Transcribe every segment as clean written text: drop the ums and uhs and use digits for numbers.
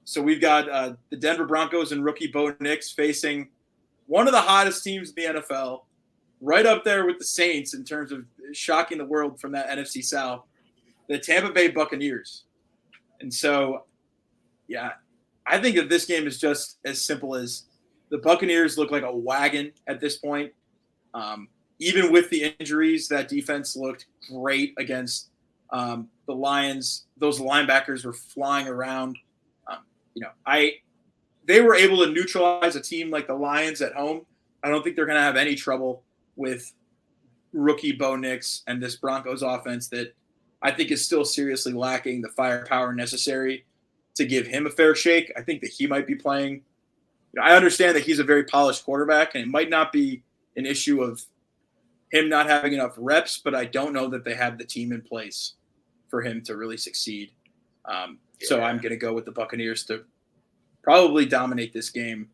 So we've got the Denver Broncos and rookie Bo Nix facing one of the hottest teams in the NFL, right up there with the Saints in terms of shocking the world from that NFC South, the Tampa Bay Buccaneers. And so, yeah, I think that this game is just as simple as the Buccaneers look like a wagon at this point. Even with the injuries, that defense looked great against the Lions. Those linebackers were flying around. They were able to neutralize a team like the Lions at home. I don't think they're going to have any trouble with rookie Bo Nix and this Broncos offense that I think is still seriously lacking the firepower necessary to give him a fair shake. I think that he might be playing. I understand that he's a very polished quarterback, and it might not be an issue of him not having enough reps, but I don't know that they have the team in place for him to really succeed. So I'm going to go with the Buccaneers to probably dominate this game.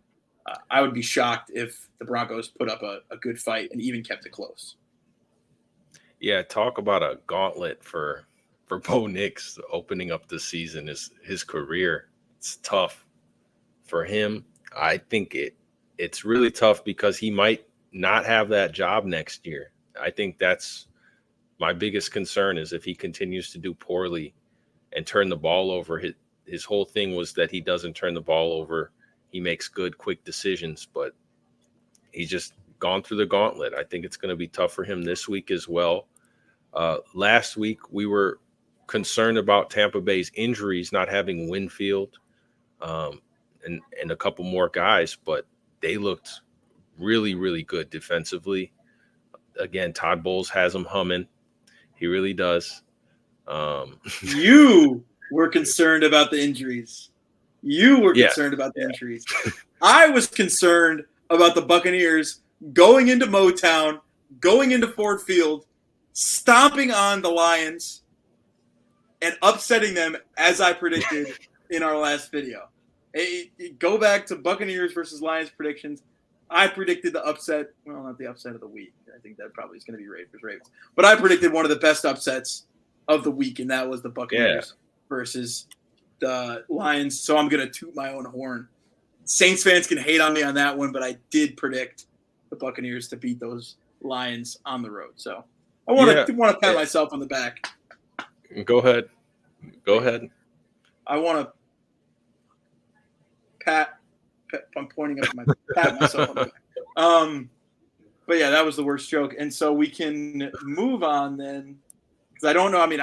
I would be shocked if the Broncos put up a good fight and even kept it close. Yeah, talk about a gauntlet for Bo Nix opening up the season, his career. It's tough for him. I think it's really tough because he might not have that job next year. I think that's my biggest concern is if he continues to do poorly and turn the ball over. His whole thing was that he doesn't turn the ball over. He makes good, quick decisions, but he's just gone through the gauntlet. I think it's going to be tough for him this week as well. Last week, we were concerned about Tampa Bay's injuries, not having Winfield and a couple more guys, but they looked really, really good defensively. Again, Todd Bowles has them humming. He really does. You were concerned about the injuries. You were concerned about the injuries. I was concerned about the Buccaneers going into Motown, going into Ford Field, stomping on the Lions, and upsetting them as I predicted in our last video. Go back to Buccaneers versus Lions predictions. I predicted the upset. Well, not the upset of the week. I think that probably is going to be Ravens. But I predicted one of the best upsets of the week, and that was the Buccaneers versus the Lions. So I'm going to toot my own horn. Saints fans can hate on me on that one, but I did predict the Buccaneers to beat those Lions on the road. So I want to pat myself on the back. Go ahead. I want to pat. I'm pointing up my pat myself on the back. But yeah, that was the worst joke, and so we can move on then. Because I don't know. I mean,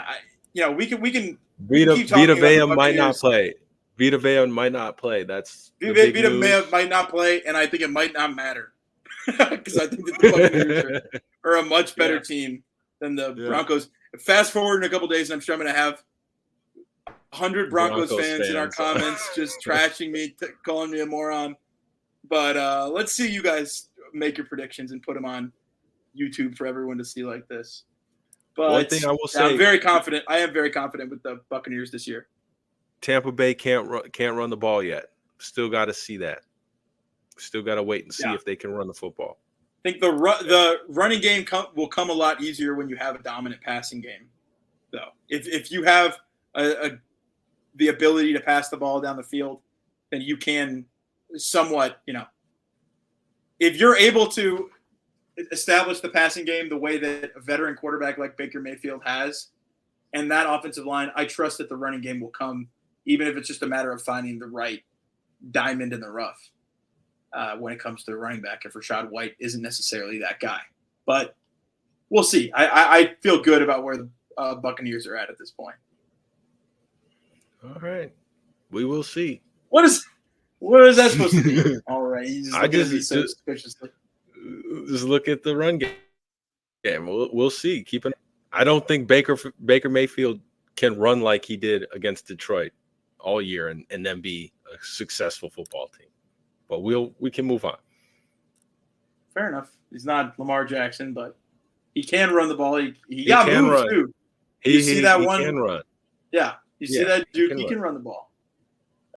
we can. Vita Vea might not play. Vita Vea might not play. That's Vita Vea might not play, and I think it might not matter because I think that the Buccaneers are a much better team than the Broncos. Fast forward in a couple days, and I'm sure I'm going to have 100 Broncos fans in our comments just trashing me, calling me a moron. But let's see you guys make your predictions and put them on YouTube for everyone to see like this. But one thing I will say, I'm very confident. I am very confident with the Buccaneers this year. Tampa Bay can't run the ball yet. Still got to see that. Still got to wait and see if they can run the football. I think the running game will come a lot easier when you have a dominant passing game, though. If you have the ability to pass the ball down the field, then you can somewhat, if you're able to establish the passing game the way that a veteran quarterback like Baker Mayfield has, and that offensive line, I trust that the running game will come, even if it's just a matter of finding the right diamond in the rough when it comes to the running back, if Rachaad White isn't necessarily that guy. But we'll see. I feel good about where the Buccaneers are at this point. All right. We will see. What is that supposed to be? All right. I just look at the run game. We'll see. I don't think Baker Mayfield can run like he did against Detroit all year and then be a successful football team. But we can move on. Fair enough. He's not Lamar Jackson, but he can run the ball. He got moves too. You see that one? He can run. Yeah. You see that dude? He can run the ball.